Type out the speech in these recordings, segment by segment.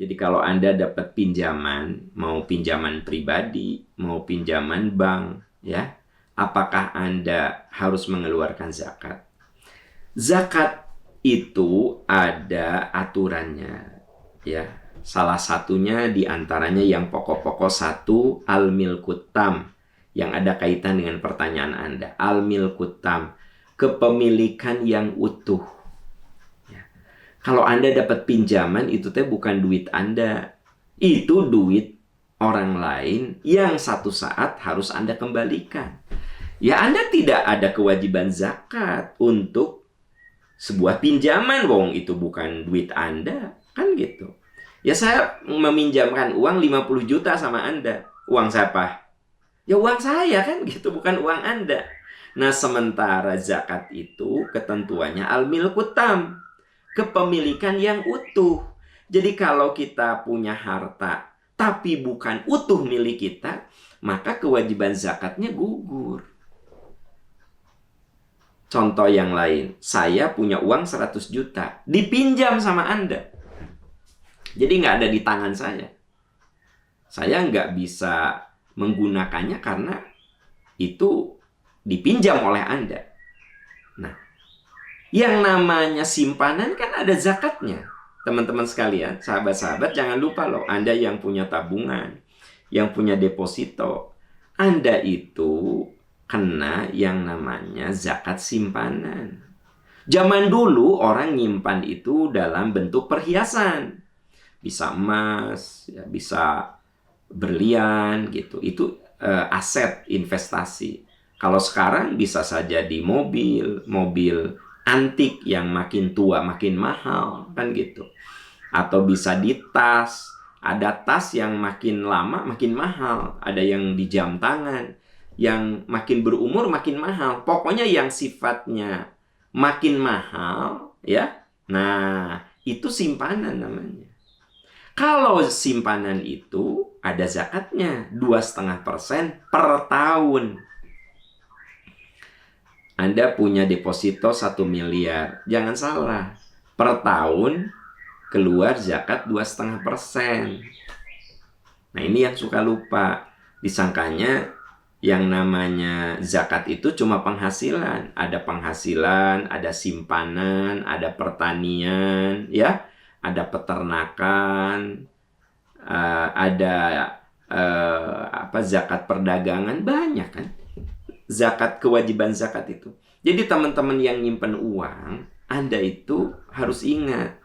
Jadi kalau Anda dapat pinjaman, mau pinjaman pribadi, mau pinjaman bank, ya, apakah Anda harus mengeluarkan zakat? Zakat itu ada aturannya, ya. Salah satunya diantaranya yang pokok-pokok satu, al-milkut tam, yang ada kaitan dengan pertanyaan Anda. Al-milkut tam, kepemilikan yang utuh. Kalau Anda dapat pinjaman, itu teh bukan duit Anda. Itu duit orang lain yang satu saat harus Anda kembalikan. Ya, Anda tidak ada kewajiban zakat untuk sebuah pinjaman, wong itu bukan duit Anda. Kan gitu. Ya, saya meminjamkan uang 50 juta sama Anda. Uang siapa? Ya, uang saya kan gitu, bukan uang Anda. Nah, sementara zakat itu ketentuannya al-milkut tam, kepemilikan yang utuh. Jadi kalau kita punya harta tapi bukan utuh milik kita, maka kewajiban zakatnya gugur. Contoh yang lain, saya punya uang 100 juta, dipinjam sama Anda. Jadi nggak ada di tangan saya. Saya nggak bisa menggunakannya karena itu dipinjam oleh Anda. Nah, yang namanya simpanan kan ada zakatnya. Teman-teman sekalian, sahabat-sahabat, jangan lupa loh, Anda yang punya tabungan, yang punya deposito, Anda itu kena yang namanya zakat simpanan. Zaman dulu orang nyimpan itu dalam bentuk perhiasan. Bisa emas, ya, bisa berlian gitu. Itu aset investasi. Kalau sekarang bisa saja di mobil antik yang makin tua makin mahal, kan gitu. Atau bisa di tas. Ada tas yang makin lama makin mahal, ada yang di jam tangan, yang makin berumur makin mahal. Pokoknya yang sifatnya makin mahal, ya. Nah, itu simpanan namanya. Kalau simpanan itu ada zakatnya 2,5% per tahun. Anda punya deposito 1 miliar. Jangan salah. Per tahun keluar zakat 2,5%. Nah, ini yang suka lupa. Disangkanya yang namanya zakat itu cuma penghasilan. Ada penghasilan, ada simpanan, ada pertanian, ya. Ada peternakan, ada zakat perdagangan, banyak kan. Zakat, kewajiban zakat itu. Jadi teman-teman yang nyimpen uang, Anda itu harus ingat,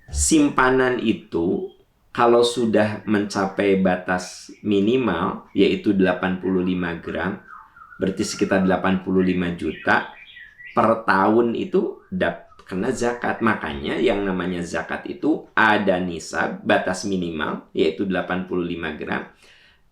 simpanan itu kalau sudah mencapai batas minimal, yaitu 85 gram, berarti sekitar 85 juta, per tahun itu kena zakat. Makanya yang namanya zakat itu ada nisab, batas minimal, yaitu 85 gram.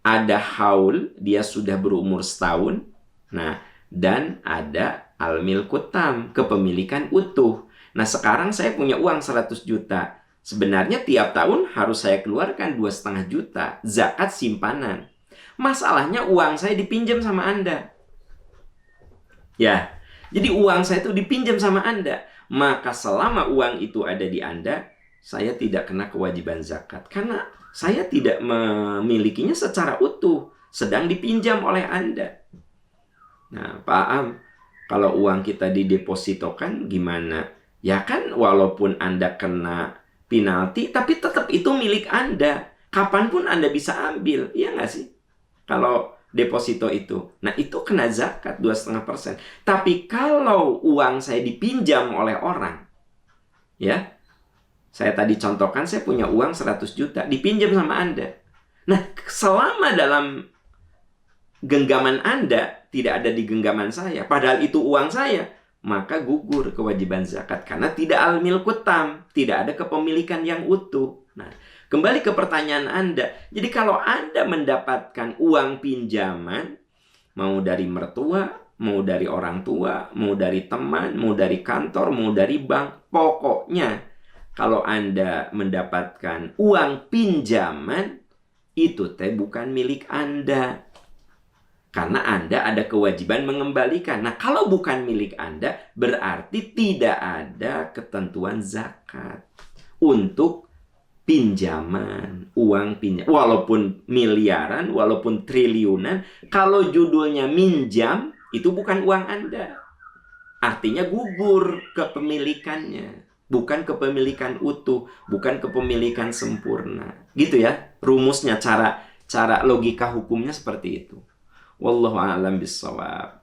Ada haul, dia sudah berumur setahun. Nah, dan ada al-milkut tam, kepemilikan utuh. Nah, sekarang saya punya uang 100 juta. Sebenarnya tiap tahun harus saya keluarkan 2,5 juta zakat simpanan. Masalahnya uang saya dipinjam sama Anda. Ya, jadi uang saya itu dipinjam sama Anda. Maka selama uang itu ada di Anda, saya tidak kena kewajiban zakat. Karena saya tidak memilikinya secara utuh, sedang dipinjam oleh Anda. Nah, Pak Am, kalau uang kita didepositokan gimana? Ya kan, walaupun Anda kena penalti, tapi tetap itu milik Anda. Kapanpun Anda bisa ambil, iya nggak sih? Kalau deposito itu. Nah, itu kena zakat 2,5%. Tapi kalau uang saya dipinjam oleh orang, ya, saya tadi contohkan, saya punya uang 100 juta, dipinjam sama Anda. Nah, selama dalam genggaman Anda, tidak ada di genggaman saya, padahal itu uang saya, maka gugur kewajiban zakat. Karena tidak al-milkut tam, tidak ada kepemilikan yang utuh. Nah, kembali ke pertanyaan Anda. Jadi kalau Anda mendapatkan uang pinjaman, mau dari mertua, mau dari orang tua, mau dari teman, mau dari kantor, mau dari bank, pokoknya kalau Anda mendapatkan uang pinjaman, itu teh bukan milik Anda. Karena Anda ada kewajiban mengembalikan. Nah, kalau bukan milik Anda, berarti tidak ada ketentuan zakat untuk pinjaman, uang pinjam, walaupun miliaran, walaupun triliunan, kalau judulnya minjam, itu bukan uang Anda. Artinya gugur kepemilikannya. Bukan kepemilikan utuh, bukan kepemilikan sempurna. Gitu ya, rumusnya, cara logika hukumnya seperti itu. Wallahu a'lam bishawab.